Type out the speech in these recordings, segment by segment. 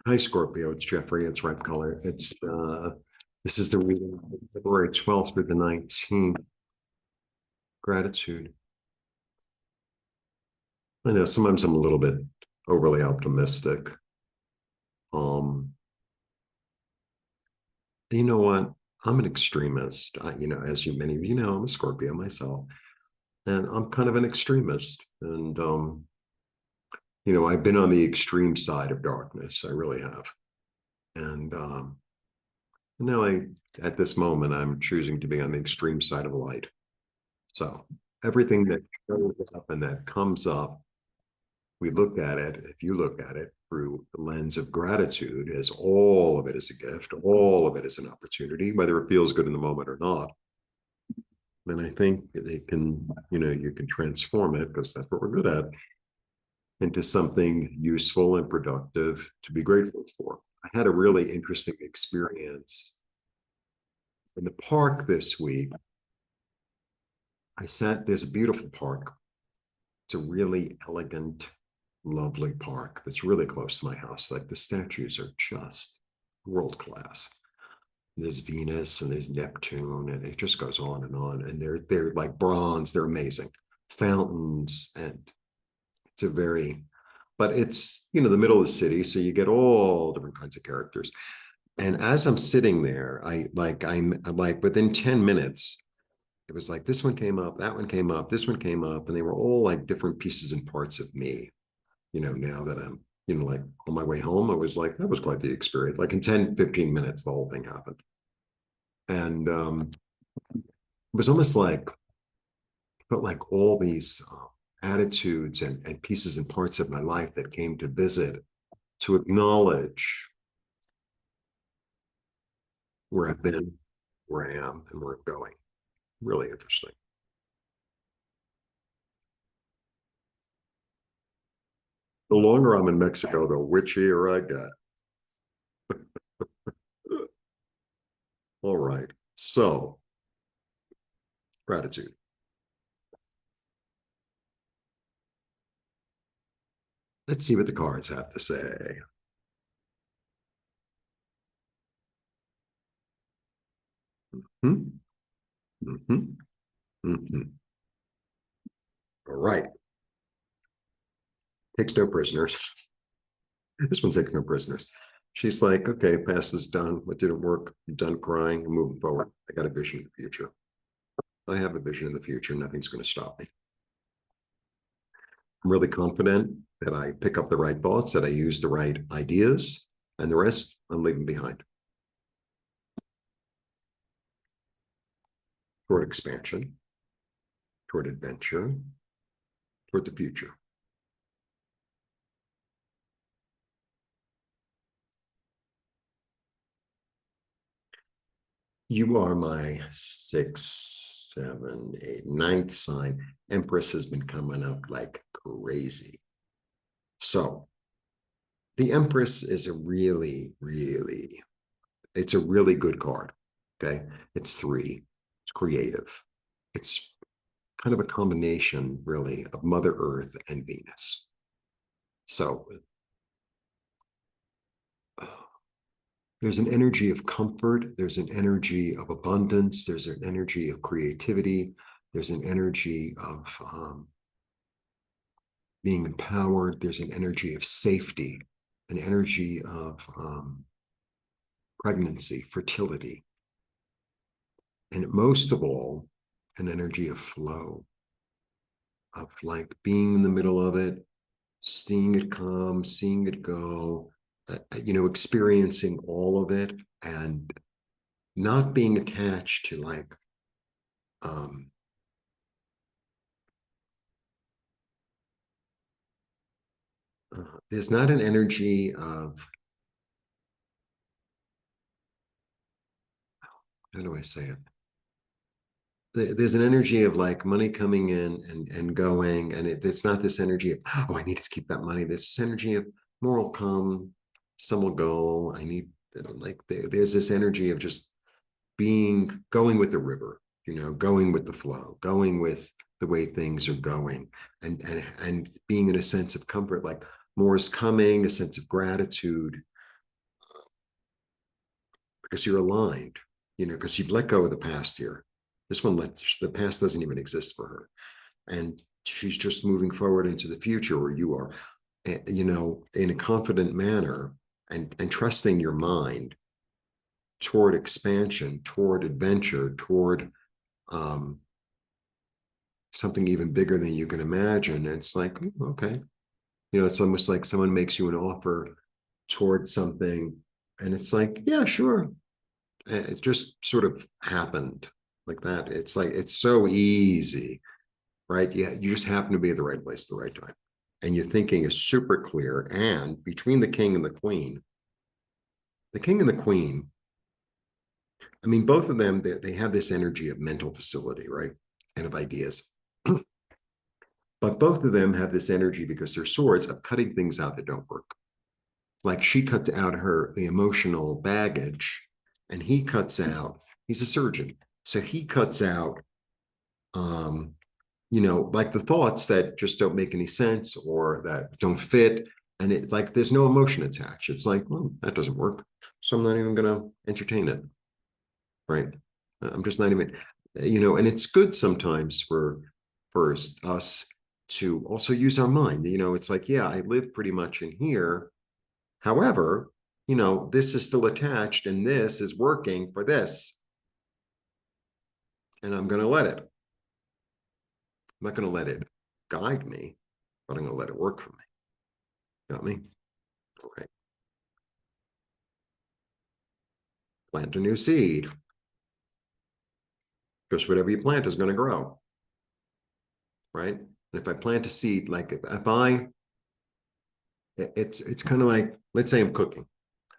Hi, Scorpio. It's Jeffrey. It's Ripecolor. This is the reading February 12th through the 19th. Gratitude. I know sometimes I'm a little bit overly optimistic. Um, you know what? I'm an extremist. As many of you know, I'm a Scorpio myself, and I'm kind of an extremist. And I've been on the extreme side of darkness. I really have. And now at this moment, I'm choosing to be on the extreme side of light. So everything that shows up and that comes up, we look at it, if you look at it through the lens of gratitude, as all of it is a gift, all of it is an opportunity, whether it feels good in the moment or not. Then I think they can, you can transform it, because that's what we're good at, into something useful and productive to be grateful for. I had a really interesting experience in the park this week. There's a beautiful park. It's a really elegant, lovely park that's really close to my house. Like, the statues are just world class. There's Venus and there's Neptune, and it just goes on and on. And they're like bronze. They're amazing fountains, and it's a very, but it's the middle of the city, so you get all different kinds of characters. And as I'm sitting there, I'm like within 10 minutes, it was like this one came up, that one came up, this one came up, and they were all like different pieces and parts of me. Now that I'm, like on my way home, I was like, that was quite the experience. Like in 10, 15 minutes, the whole thing happened. And it was almost like, felt like all these attitudes and pieces and parts of my life that came to visit, to acknowledge where I've been, where I am, and where I'm going. Really interesting. The longer I'm in Mexico, the witchier I get. All right. So, gratitude. Let's see what the cards have to say. Hmm? Mm-hmm. Mm-hmm. All right. Takes no prisoners. This one takes no prisoners. She's like, okay, past is done. What didn't work? I'm done crying. I'm moving forward. I got a vision of the future. I have a vision of the future. Nothing's going to stop me. I'm really confident that I pick up the right thoughts, that I use the right ideas, and the rest I'm leaving behind. Toward expansion, toward adventure, toward the future. You are my 6, 7, 8, ninth sign. Empress has been coming up like crazy. So the Empress is it's a really good card. Okay. It's 3. It's creative. It's kind of a combination, really, of Mother Earth and Venus. So there's an energy of comfort, there's an energy of abundance, there's an energy of creativity, there's an energy of being empowered, there's an energy of safety, an energy of pregnancy, fertility, and most of all, an energy of flow, of like being in the middle of it, seeing it come, seeing it go, experiencing all of it, and not being attached to like um, there's not an energy of, how do I say it? There's an energy of like money coming in and going, and it's not this energy of, oh, I need to keep that money. There's this energy of more will come, some will go. I need, like there's this energy of just going with the river, going with the flow, going with the way things are going, and being in a sense of comfort, like more is coming, a sense of gratitude, because you're aligned, because you've let go of the past here. This one, the past doesn't even exist for her. And she's just moving forward into the future where you are, in a confident manner and trusting your mind toward expansion, toward adventure, toward um, something even bigger than you can imagine. And it's like, okay. It's almost like someone makes you an offer toward something, and it's like, yeah, sure. It just sort of happened like that. It's like, it's so easy, right? Yeah, you just happen to be at the right place at the right time. And your thinking is super clear. And between the king and the king and the queen, I mean, both of them, they have this energy of mental facility, right? And of ideas. But both of them have this energy because they're swords of cutting things out that don't work. Like she cuts out the emotional baggage, and he cuts out, he's a surgeon. So he cuts out, like the thoughts that just don't make any sense or that don't fit. And it like there's no emotion attached. It's like, well, that doesn't work. So I'm not even gonna entertain it. Right. I'm just not even, and it's good sometimes for us to also use our mind. It's like, yeah, I live pretty much in here. However, this is still attached and this is working for this. And I'm going to let it. I'm not going to let it guide me, but I'm going to let it work for me. Got me? All right. Plant a new seed. Because whatever you plant is going to grow. Right? And if I plant a seed, like if I, it's kind of like, let's say I'm cooking.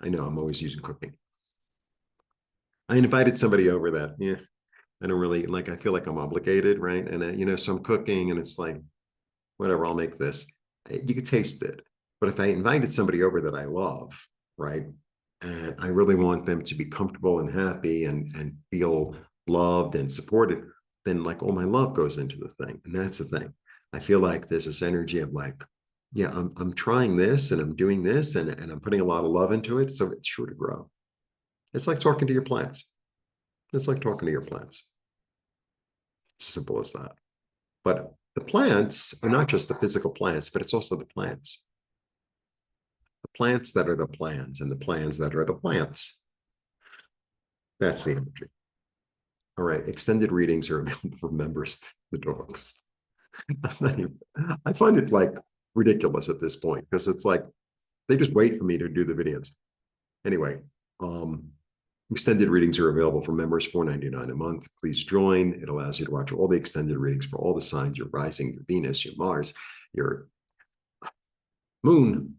I know I'm always using cooking. I invited somebody over that, yeah, I don't really like, I feel like I'm obligated, right? And, so I'm cooking and it's like, whatever, I'll make this. You could taste it. But if I invited somebody over that I love, right? And I really want them to be comfortable and happy and feel loved and supported, then like all my love goes into the thing. And that's the thing. I feel like there's this energy of like, yeah, I'm trying this and I'm doing this and I'm putting a lot of love into it. So it's sure to grow. It's like talking to your plants. It's like talking to your plants. It's as simple as that. But the plants are not just the physical plants, but it's also the plants. The plants that are the plans and the plans that are the plants. That's the energy. All right. Extended readings are available for members, the dogs. I find it like ridiculous at this point because it's like they just wait for me to do the videos. Anyway, extended readings are available for members, $4.99 a month. Please join. It allows you to watch all the extended readings for all the signs, your rising, your Venus, your Mars, your moon,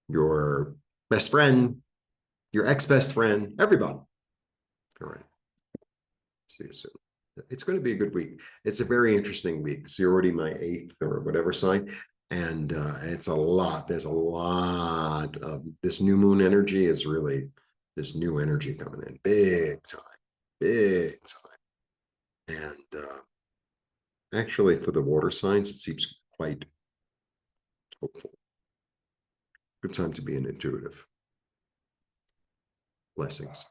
your best friend, your ex-best friend, everybody. All right. See you soon. It's going to be a good week. It's a very interesting week. It's already my 8th or whatever sign. And it's a lot. There's a lot of this new moon energy is really this new energy coming in big time, big time. And actually for the water signs, it seems quite hopeful. Good time to be an intuitive. Blessings.